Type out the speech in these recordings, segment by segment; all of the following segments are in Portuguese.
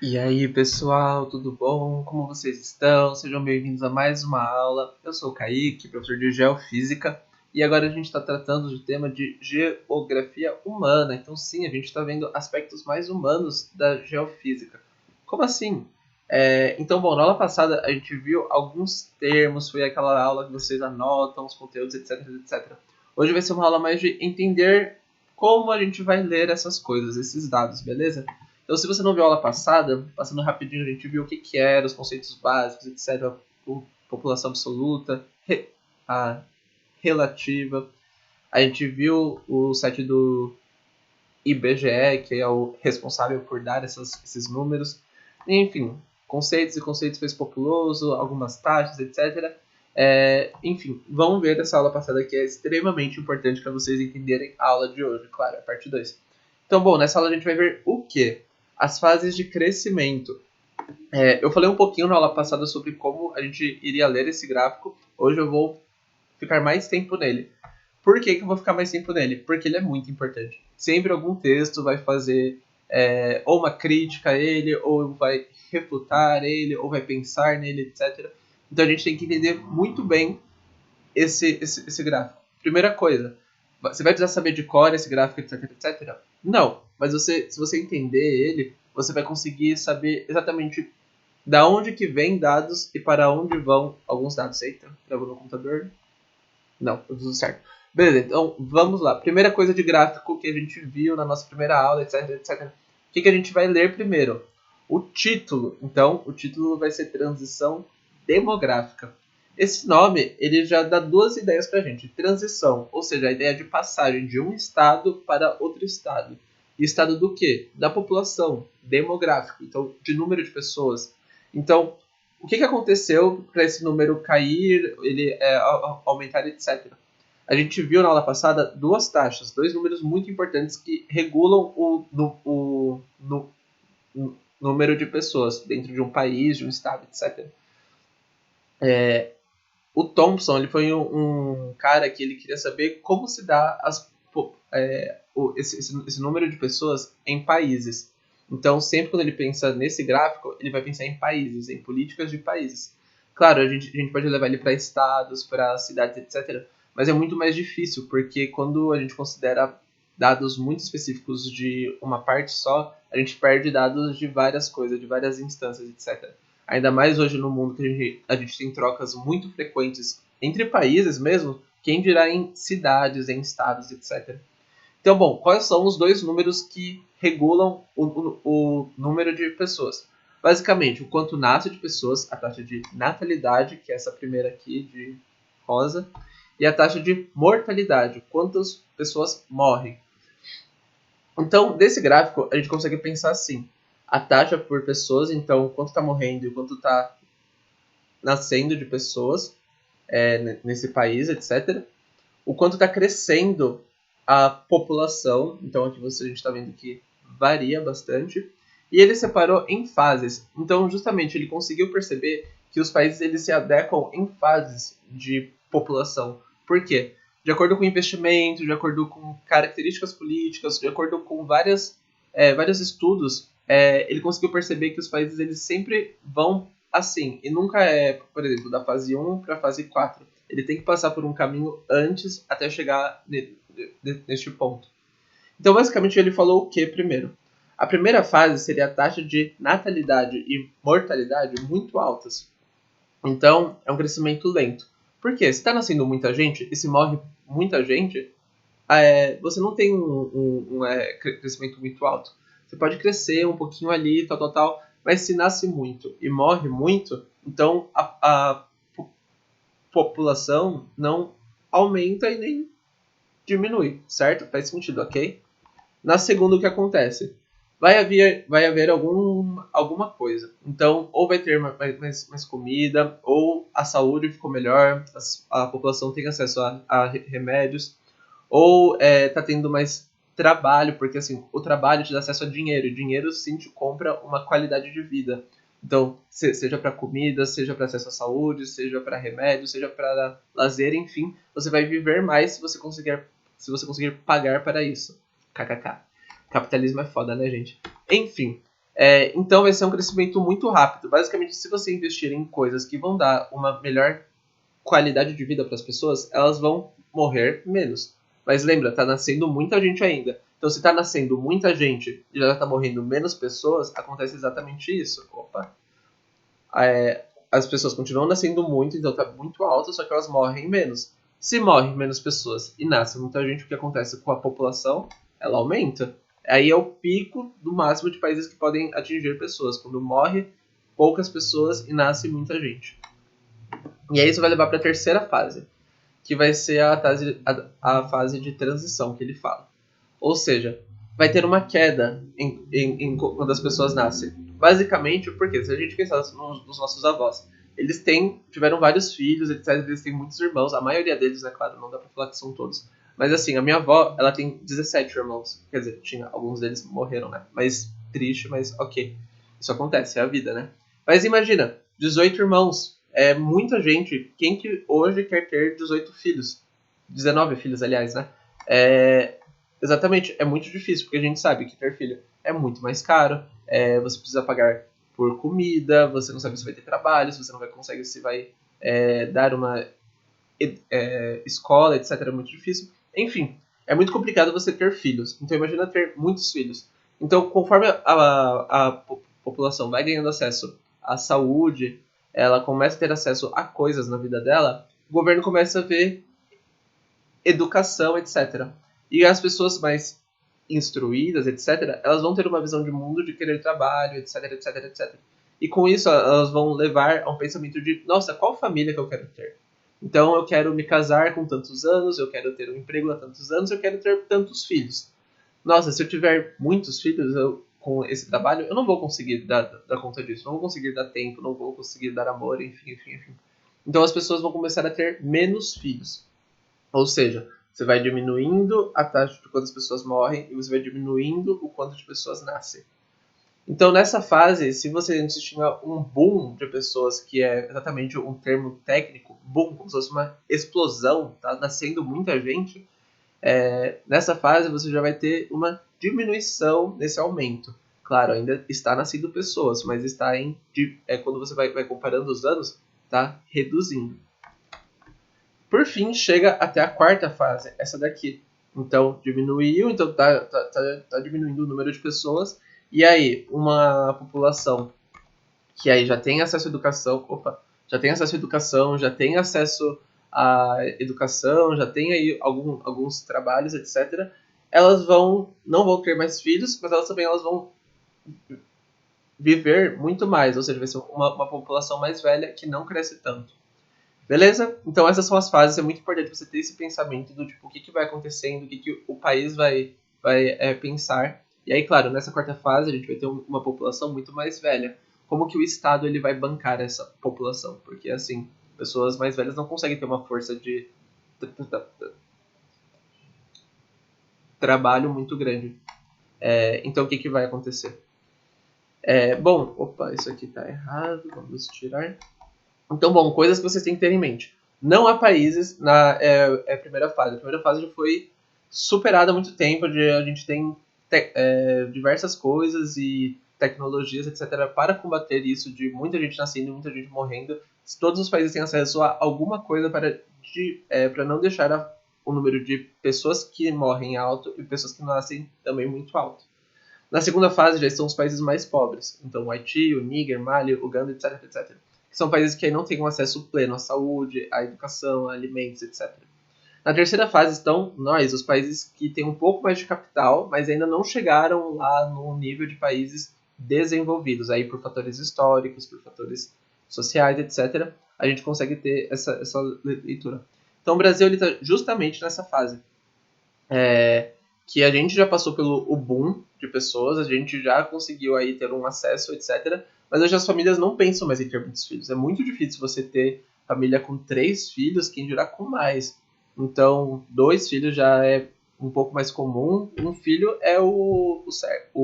E aí, pessoal, tudo bom? Como vocês estão? Sejam bem-vindos a mais uma aula. Eu sou o Kaique, professor de Geofísica, e agora a gente está tratando do tema de Geografia Humana. Então, sim, a gente está vendo aspectos mais humanos da Geofísica. Como assim? Então, bom, na aula passada a gente viu alguns termos, foi aquela aula que vocês anotam os conteúdos, etc, etc. Hoje vai ser uma aula mais de entender como a gente vai ler essas coisas, esses dados, beleza? Então, se você não viu a aula passada, passando rapidinho, a gente viu o que era, os conceitos básicos, etc. População absoluta, a relativa. A gente viu o site do IBGE, que é o responsável por dar esses números. Enfim, conceitos e conceitos fez populoso, algumas taxas, etc. Enfim, vamos ver essa aula passada que é extremamente importante para vocês entenderem a aula de hoje, claro, a parte 2. Então, bom, nessa aula a gente vai ver o quê? As fases de crescimento. Eu falei um pouquinho na aula passada sobre como a gente iria ler esse gráfico. Hoje eu vou ficar mais tempo nele. Por que eu vou ficar mais tempo nele? Porque ele é muito importante. Sempre algum texto vai fazer ou uma crítica a ele, ou vai refutar ele, ou vai pensar nele, etc. Então a gente tem que entender muito bem esse gráfico. Primeira coisa, você vai precisar saber de cor esse gráfico, etc, etc? Não, mas se você entender ele, você vai conseguir saber exatamente da onde que vem dados e para onde vão alguns dados. Eita, travou no computador? Não, tá tudo certo. Beleza, então vamos lá. Primeira coisa de gráfico que a gente viu na nossa primeira aula, etc, etc. O que a gente vai ler primeiro? O título. Então, o título vai ser Transição Demográfica. Esse nome, ele já dá duas ideias pra gente. Transição, ou seja, a ideia de passagem de um estado para outro estado. E estado do quê? Da população, demográfico, então de número de pessoas. Então, o que aconteceu para esse número cair, ele aumentar, etc. A gente viu na aula passada duas taxas, dois números muito importantes que regulam o número de pessoas dentro de um país, de um estado, etc. O Thompson, ele foi um cara que ele queria saber como se dá esse número de pessoas em países. Então, sempre quando ele pensa nesse gráfico, ele vai pensar em países, em políticas de países. Claro, a gente pode levar ele para estados, para cidades, etc. Mas é muito mais difícil, porque quando a gente considera dados muito específicos de uma parte só, a gente perde dados de várias coisas, de várias instâncias, etc. Ainda mais hoje no mundo que a gente tem trocas muito frequentes entre países mesmo, quem dirá em cidades, em estados, etc. Então, bom, quais são os dois números que regulam o número de pessoas? Basicamente, o quanto nasce de pessoas, a taxa de natalidade, que é essa primeira aqui de rosa, e a taxa de mortalidade, quantas pessoas morrem. Então, desse gráfico, a gente consegue pensar assim, a taxa por pessoas, então, quanto está morrendo e quanto está nascendo de pessoas nesse país, etc. O quanto está crescendo a população, então aqui a gente está vendo que varia bastante, e ele separou em fases. Então, justamente, ele conseguiu perceber que os países eles se adequam em fases de população. Por quê? De acordo com investimento, de acordo com características políticas, de acordo com vários estudos, ele conseguiu perceber que os países eles sempre vão assim, e nunca por exemplo, da fase 1 para a fase 4. Ele tem que passar por um caminho antes até chegar neste ponto. Então, basicamente, ele falou o que primeiro? A primeira fase seria a taxa de natalidade e mortalidade muito altas. Então, é um crescimento lento. Por quê? Se está nascendo muita gente e se morre muita gente, você não tem um crescimento muito alto. Você pode crescer um pouquinho ali, tal, tal, tal, mas se nasce muito e morre muito, então a população não aumenta e nem diminui, certo? Faz sentido, ok? Na segunda, o que acontece? Vai haver alguma coisa. Então, ou vai ter mais comida, ou a saúde ficou melhor, a população tem acesso a remédios, ou tá tendo mais trabalho, porque assim, o trabalho te dá acesso a dinheiro, e dinheiro sim te compra uma qualidade de vida. Então, seja para comida, seja para acesso à saúde, seja para remédio, seja para lazer, enfim, você vai viver mais se você conseguir pagar para isso. KKK. Capitalismo é foda, né, gente? Enfim. Então vai ser um crescimento muito rápido. Basicamente, se você investir em coisas que vão dar uma melhor qualidade de vida para as pessoas, elas vão morrer menos. Mas lembra, tá nascendo muita gente ainda. Então, se tá nascendo muita gente e já tá morrendo menos pessoas, acontece exatamente isso. Opa. As pessoas continuam nascendo muito, então tá muito alto, só que elas morrem menos. Se morrem menos pessoas e nasce muita gente, o que acontece com a população? Ela aumenta. Aí é o pico do máximo de países que podem atingir pessoas, quando morre poucas pessoas e nasce muita gente. E aí isso vai levar para a terceira fase, que vai ser a fase de transição que ele fala. Ou seja, vai ter uma queda quando as pessoas nascem. Basicamente, porque se a gente pensar nos nossos avós, eles tiveram vários filhos, etc. Eles têm muitos irmãos, a maioria deles, é claro, não dá pra falar que são todos. Mas assim, a minha avó, ela tem 17 irmãos. Quer dizer, alguns deles morreram, né? Mas triste, mas ok. Isso acontece, é a vida, né? Mas imagina, 18 irmãos. É muita gente. Quem que hoje quer ter 18 filhos? 19 filhos, aliás, né? Exatamente, é muito difícil, porque a gente sabe que ter filho é muito mais caro, você precisa pagar por comida, você não sabe se vai ter trabalho, se você não vai conseguir, se vai dar uma escola, etc. É muito difícil. Enfim, é muito complicado você ter filhos. Então imagina ter muitos filhos. Então, conforme a população vai ganhando acesso à saúde, ela começa a ter acesso a coisas na vida dela, o governo começa a ver educação, etc. E as pessoas mais instruídas, etc., elas vão ter uma visão de mundo de querer trabalho, etc, etc, etc. E com isso, elas vão levar a um pensamento de, nossa, qual família que eu quero ter? Então, eu quero me casar com tantos anos, eu quero ter um emprego há tantos anos, eu quero ter tantos filhos. Nossa, se eu tiver muitos filhos com esse trabalho, eu não vou conseguir dar conta disso, não vou conseguir dar tempo, não vou conseguir dar amor, enfim, enfim, enfim. Então, as pessoas vão começar a ter menos filhos. Ou seja, você vai diminuindo a taxa de quantas pessoas morrem e você vai diminuindo o quanto de pessoas nascem. Então, nessa fase, se você tinha um boom de pessoas, que é exatamente um termo técnico, boom, como se fosse uma explosão, tá nascendo muita gente, nessa fase você já vai ter uma diminuição nesse aumento. Claro, ainda está nascendo pessoas, mas está quando você vai comparando os anos, está reduzindo. Por fim, chega até a quarta fase, essa daqui. Então, diminuiu, então tá diminuindo o número de pessoas. E aí, uma população que aí já tem acesso à educação, já tem acesso à educação, já tem aí alguns trabalhos, etc. Elas não vão ter mais filhos, mas elas vão viver muito mais, ou seja, vai ser uma população mais velha que não cresce tanto. Beleza? Então essas são as fases, é muito importante você ter esse pensamento do tipo, o que vai acontecendo, o que o país vai pensar. E aí, claro, nessa quarta fase a gente vai ter uma população muito mais velha. Como que o Estado ele vai bancar essa população? Porque, assim, pessoas mais velhas não conseguem ter uma força de trabalho muito grande. Então, o que vai acontecer? Bom, opa, isso aqui tá errado, vamos tirar. Então, bom, coisas que vocês têm que ter em mente. Não há países na primeira fase. A primeira fase já foi superada há muito tempo. A gente tem diversas coisas e tecnologias, etc., para combater isso de muita gente nascendo e muita gente morrendo. Todos os países têm acesso a alguma coisa para não deixar o número de pessoas que morrem alto e pessoas que nascem também muito alto. Na segunda fase já estão os países mais pobres. Então, o Haiti, o Níger, Mali, Uganda, etc., etc., que são países que aí não têm um acesso pleno à saúde, à educação, a alimentos, etc. Na terceira fase estão nós, os países que têm um pouco mais de capital, mas ainda não chegaram lá no nível de países desenvolvidos, aí por fatores históricos, por fatores sociais, etc. A gente consegue ter essa leitura. Então o Brasil está justamente nessa fase. Que a gente já passou pelo boom de pessoas, a gente já conseguiu aí ter um acesso, etc. Mas hoje as famílias não pensam mais em ter muitos filhos. É muito difícil você ter família com 3 filhos, quem dirá com mais. Então, 2 filhos já é um pouco mais comum. Um filho é o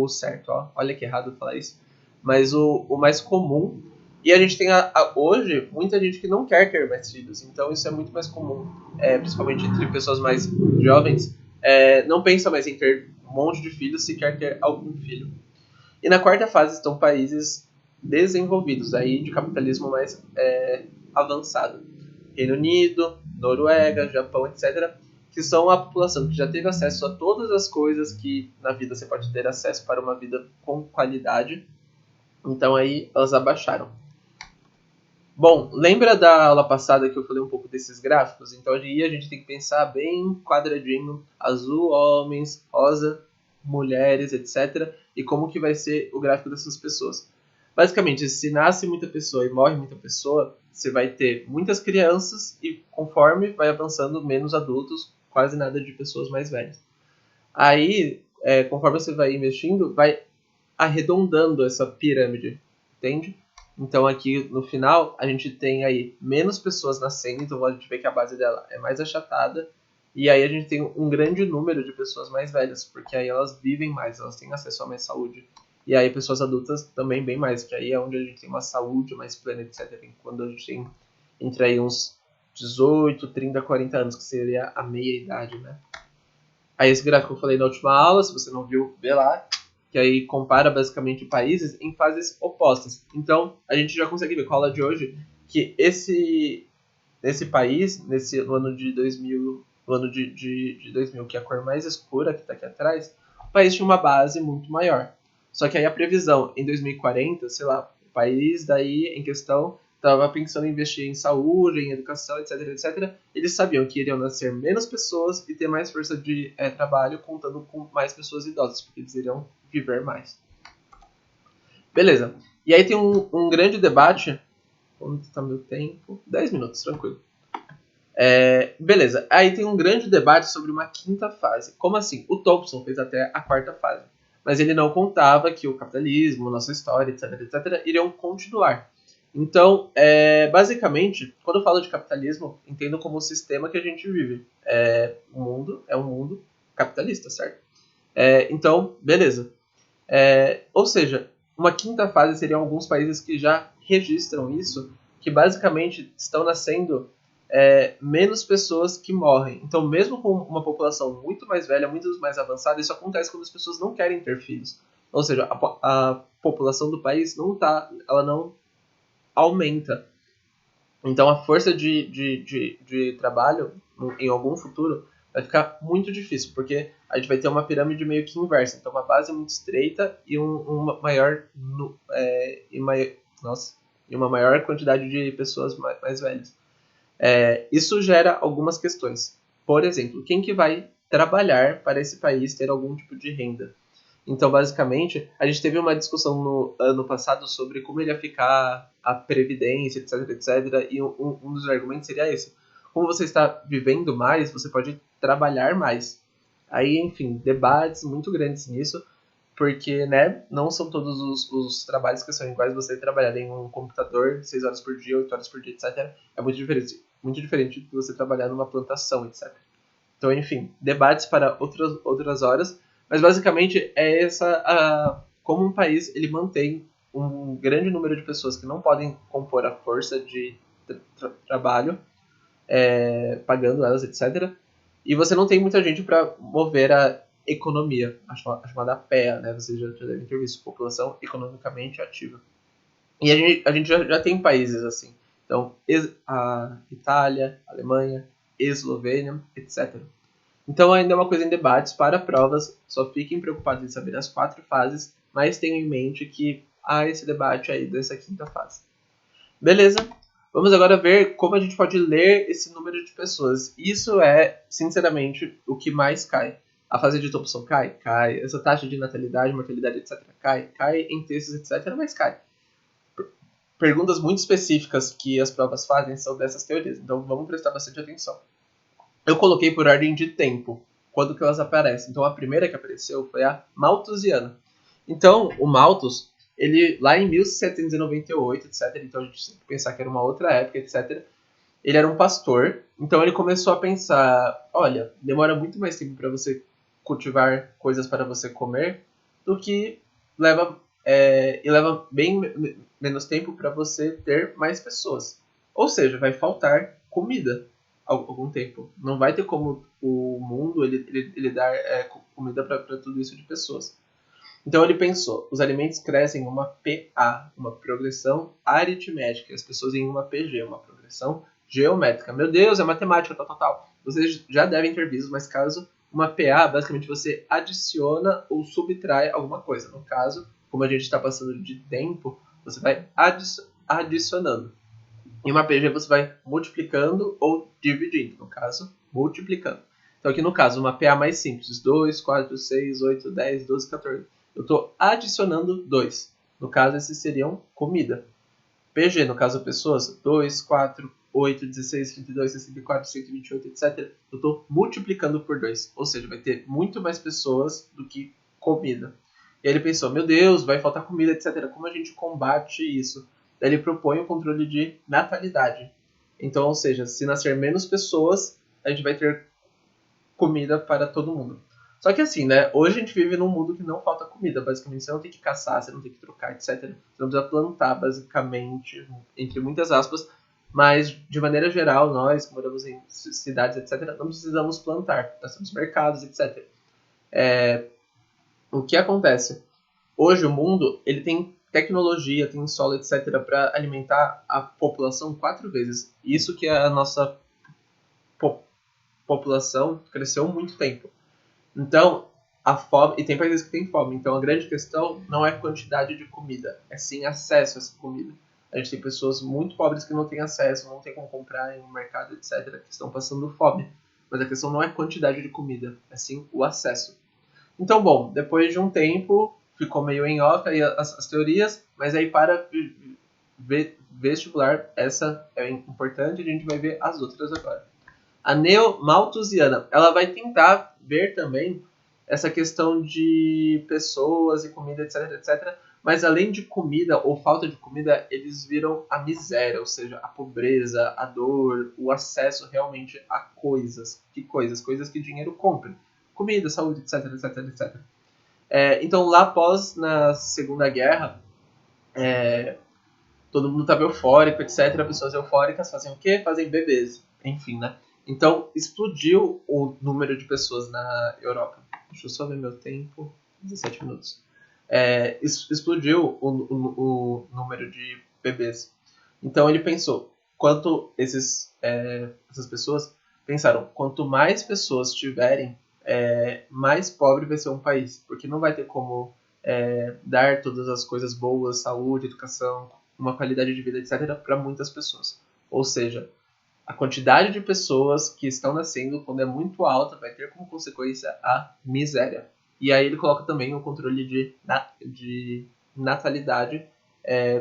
certo, ó. Olha que errado falar isso. Mas o mais comum. E a gente tem hoje muita gente que não quer ter mais filhos. Então isso é muito mais comum, principalmente entre pessoas mais jovens. Não pensa mais em ter um monte de filhos se quer ter algum filho. E na quarta fase estão países desenvolvidos, aí de capitalismo mais avançado. Reino Unido, Noruega, Japão, etc., que são a população que já teve acesso a todas as coisas que na vida você pode ter acesso para uma vida com qualidade. Então aí elas abaixaram. Bom, lembra da aula passada que eu falei um pouco desses gráficos? Então aí a gente tem que pensar bem quadradinho, azul homens, rosa mulheres, etc. E como que vai ser o gráfico dessas pessoas. Basicamente, se nasce muita pessoa e morre muita pessoa, você vai ter muitas crianças e conforme vai avançando, menos adultos, quase nada de pessoas mais velhas. Aí, conforme você vai investindo, vai arredondando essa pirâmide, entende? Então aqui no final a gente tem aí menos pessoas nascendo, então a gente vê que a base dela é mais achatada, e aí a gente tem um grande número de pessoas mais velhas, porque aí elas vivem mais, elas têm acesso a mais saúde. E aí pessoas adultas também bem mais, que aí é onde a gente tem uma saúde mais plena, etc. Quando a gente tem entre aí uns 18, 30, 40 anos, que seria a meia idade, né? Aí esse gráfico eu falei na última aula, se você não viu, vê lá, que aí compara basicamente países em fases opostas. Então, a gente já consegue ver com a aula de hoje que nesse país, no ano de 2000, no ano de 2000, que é a cor mais escura que está aqui atrás, o país tinha uma base muito maior. Só que aí a previsão em 2040, sei lá, o país daí em questão estava pensando em investir em saúde, em educação, etc, etc. Eles sabiam que iriam nascer menos pessoas e ter mais força de trabalho, contando com mais pessoas idosas, porque eles iriam viver mais. Beleza. E aí tem um grande debate. Quanto está meu tempo? 10 minutos, tranquilo. Beleza. Aí tem um grande debate sobre uma quinta fase. Como assim? O Thompson fez até a quarta fase. Mas ele não contava que o capitalismo, nossa história, etc, etc, iriam continuar. Então, basicamente, quando eu falo de capitalismo, entendo como o sistema que a gente vive. O mundo é um mundo capitalista, certo? Então, beleza. Ou seja, uma quinta fase seriam alguns países que já registram isso, que basicamente estão nascendo menos pessoas que morrem. Então, mesmo com uma população muito mais velha, muito mais avançada, isso acontece quando as pessoas não querem ter filhos. Ou seja, a população do país ela não aumenta. Então, a força de trabalho em algum futuro vai ficar muito difícil, porque a gente vai ter uma pirâmide meio que inversa. Então, uma base muito estreita e uma maior e uma maior quantidade de pessoas mais velhas. Isso gera algumas questões. Por exemplo, quem que vai trabalhar para esse país ter algum tipo de renda? Então, basicamente, a gente teve uma discussão no ano passado sobre como ele ia ficar a previdência, etc, etc. E um dos argumentos seria esse. Como você está vivendo mais, você pode trabalhar mais. Aí, enfim, debates muito grandes nisso, porque, né, não são todos os trabalhos que são iguais. Você trabalhar em um computador 6 horas por dia, 8 horas por dia, etc. É muito diferente de você trabalhar numa plantação, etc. Então, enfim, debates para outras horas, mas basicamente é como um país ele mantém um grande número de pessoas que não podem compor a força de trabalho, pagando elas, etc. E você não tem muita gente para mover a economia, a chamada PEA, né? Vocês já devem ter visto, população economicamente ativa. E a gente já tem países assim. Então, a Itália, a Alemanha, Eslovênia, etc. Então ainda é uma coisa em debates para provas, só fiquem preocupados em saber as 4 fases, mas tenham em mente que há esse debate aí dessa quinta fase. Beleza? Vamos agora ver como a gente pode ler esse número de pessoas. Isso é, sinceramente, o que mais cai. A fase de Thompson cai? Cai. Essa taxa de natalidade, mortalidade, etc. Cai. Cai em textos, etc. Mas cai. Perguntas muito específicas que as provas fazem são dessas teorias. Então vamos prestar bastante atenção. Eu coloquei por ordem de tempo, quando que elas aparecem. Então a primeira que apareceu foi a Malthusiana. Então o Malthus, ele lá em 1798, etc. Então a gente tem que pensar que era uma outra época, etc. Ele era um pastor, então ele começou a pensar, olha, demora muito mais tempo para você cultivar coisas para você comer do que leva bem menos tempo para você ter mais pessoas. Ou seja, vai faltar comida algum tempo. Não vai ter como o mundo ele dar comida para tudo isso de pessoas. Então ele pensou, os alimentos crescem em uma PA, uma progressão aritmética, as pessoas em uma PG, uma progressão geométrica. Meu Deus, é matemática, tal, tal, tal. Vocês já devem ter visto, mas caso uma PA, basicamente você adiciona ou subtrai alguma coisa. No caso, como a gente está passando de tempo, você vai adicionando. Em uma PG você vai multiplicando ou dividindo, no caso, multiplicando. Então aqui no caso, uma PA mais simples, 2, 4, 6, 8, 10, 12, 14. Eu estou adicionando 2. No caso, esses seriam comida. PG, no caso, pessoas, 2, 4, 8, 16, 32, 64, 128, etc. Eu estou multiplicando por 2. Ou seja, vai ter muito mais pessoas do que comida. E aí ele pensou, meu Deus, vai faltar comida, etc. Como a gente combate isso? Daí ele propõe o controle de natalidade. Então, ou seja, se nascer menos pessoas, a gente vai ter comida para todo mundo. Só que assim, né? Hoje a gente vive num mundo que não falta comida. Basicamente, você não tem que caçar, você não tem que trocar, etc. Você não precisa plantar, basicamente, entre muitas aspas. Mas, de maneira geral, nós que moramos em cidades, etc., não precisamos plantar. Nós temos mercados, etc. O que acontece? Hoje o mundo ele tem tecnologia, tem solo, etc., para alimentar a população 4 vezes. Isso que a nossa po população cresceu muito tempo. Então, a fome, e tem países que têm fome, então a grande questão não é quantidade de comida, é sim acesso a essa comida. A gente tem pessoas muito pobres que não têm acesso, não tem como comprar em um mercado, etc., que estão passando fome. Mas a questão não é quantidade de comida, é sim o acesso. Então, bom, depois de um tempo, ficou meio em off aí as teorias, mas aí para vestibular, essa é importante, a gente vai ver as outras agora. A neo-malthusiana, ela vai tentar ver também essa questão de pessoas e comida, etc, etc. Mas além de comida ou falta de comida, eles viram a miséria, ou seja, a pobreza, a dor, o acesso realmente a coisas. Que coisas? Coisas que dinheiro compra. Comida, saúde, etc, etc, etc. Então, lá após, na Segunda Guerra, todo mundo estava eufórico, etc. Pessoas eufóricas fazem o quê? Fazem bebês. Enfim, né? Então, explodiu o número de pessoas na Europa. Deixa eu só ver meu tempo. 17 minutos. Explodiu o número de bebês. Então, ele pensou, essas pessoas pensaram, quanto mais pessoas tiverem, mais pobre vai ser um país. Porque não vai ter como dar todas as coisas boas, saúde, educação, uma qualidade de vida, etc., para muitas pessoas. Ou seja, a quantidade de pessoas que estão nascendo, quando é muito alta, vai ter como consequência a miséria. E aí ele coloca também o controle de natalidade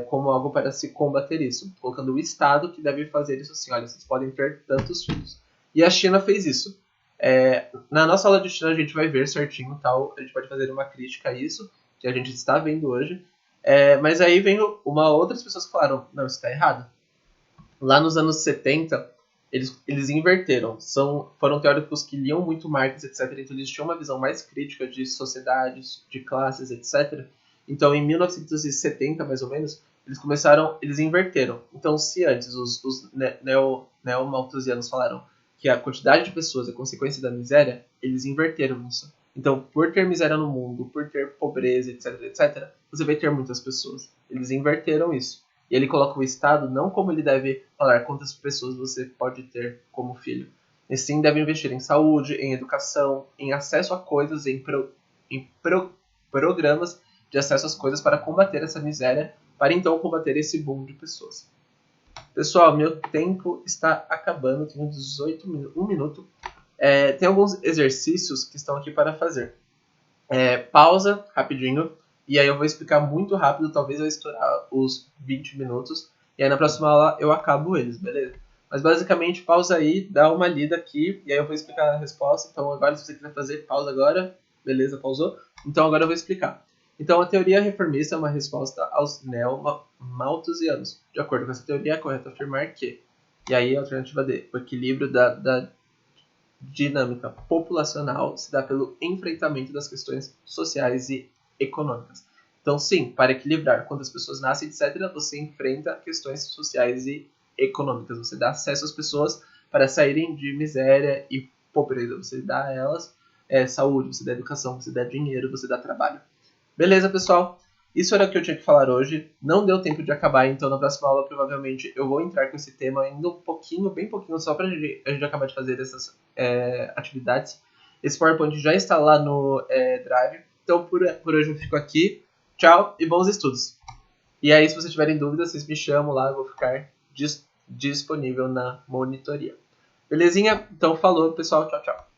como algo para se combater isso, colocando o Estado que deve fazer isso assim, olha, vocês podem ter tantos filhos. E a China fez isso. Na nossa aula de China a gente vai ver certinho, tal, a gente pode fazer uma crítica a isso, que a gente está vendo hoje. Mas aí vem outras pessoas que falaram, não, isso está errado. Lá nos anos 70, eles inverteram. Foram teóricos que liam muito Marx, etc. Então eles tinham uma visão mais crítica de sociedades, de classes, etc. Então em 1970, mais ou menos, eles inverteram. Então se antes os neo-malthusianos falaram que a quantidade de pessoas é consequência da miséria, eles inverteram isso. Então, por ter miséria no mundo, por ter pobreza, etc, etc, você vai ter muitas pessoas. Eles inverteram isso. E ele coloca o Estado não como ele deve falar quantas pessoas você pode ter como filho. E sim deve investir em saúde, em educação, em acesso a coisas, programas de acesso às coisas para combater essa miséria, para então combater esse boom de pessoas. Pessoal, meu tempo está acabando, tenho 18 minutos, 1 minuto. Tem alguns exercícios que estão aqui para fazer. Pausa rapidinho. E aí eu vou explicar muito rápido, talvez eu estourar os 20 minutos. E aí na próxima aula eu acabo eles, beleza? Mas basicamente, pausa aí, dá uma lida aqui, e aí eu vou explicar a resposta. Então agora, se você quiser fazer, pausa agora. Beleza, pausou? Então agora eu vou explicar. Então a teoria reformista é uma resposta aos neo-malthusianos. De acordo com essa teoria, é correto afirmar que... E aí a alternativa D, o equilíbrio da dinâmica populacional se dá pelo enfrentamento das questões sociais e econômicas. Então, sim, para equilibrar quantas pessoas nascem, etc., você enfrenta questões sociais e econômicas. Você dá acesso às pessoas para saírem de miséria e pobreza. Você dá a elas saúde, você dá educação, você dá dinheiro, você dá trabalho. Beleza, pessoal? Isso era o que eu tinha que falar hoje. Não deu tempo de acabar, então na próxima aula provavelmente eu vou entrar com esse tema ainda um pouquinho, bem pouquinho, só pra a gente acabar de fazer essas atividades. Esse PowerPoint já está lá no Drive. Então por hoje eu fico aqui. Tchau e bons estudos. E aí, se vocês tiverem dúvidas, vocês me chamam lá, eu vou ficar disponível na monitoria. Belezinha? Então falou, pessoal. Tchau, tchau.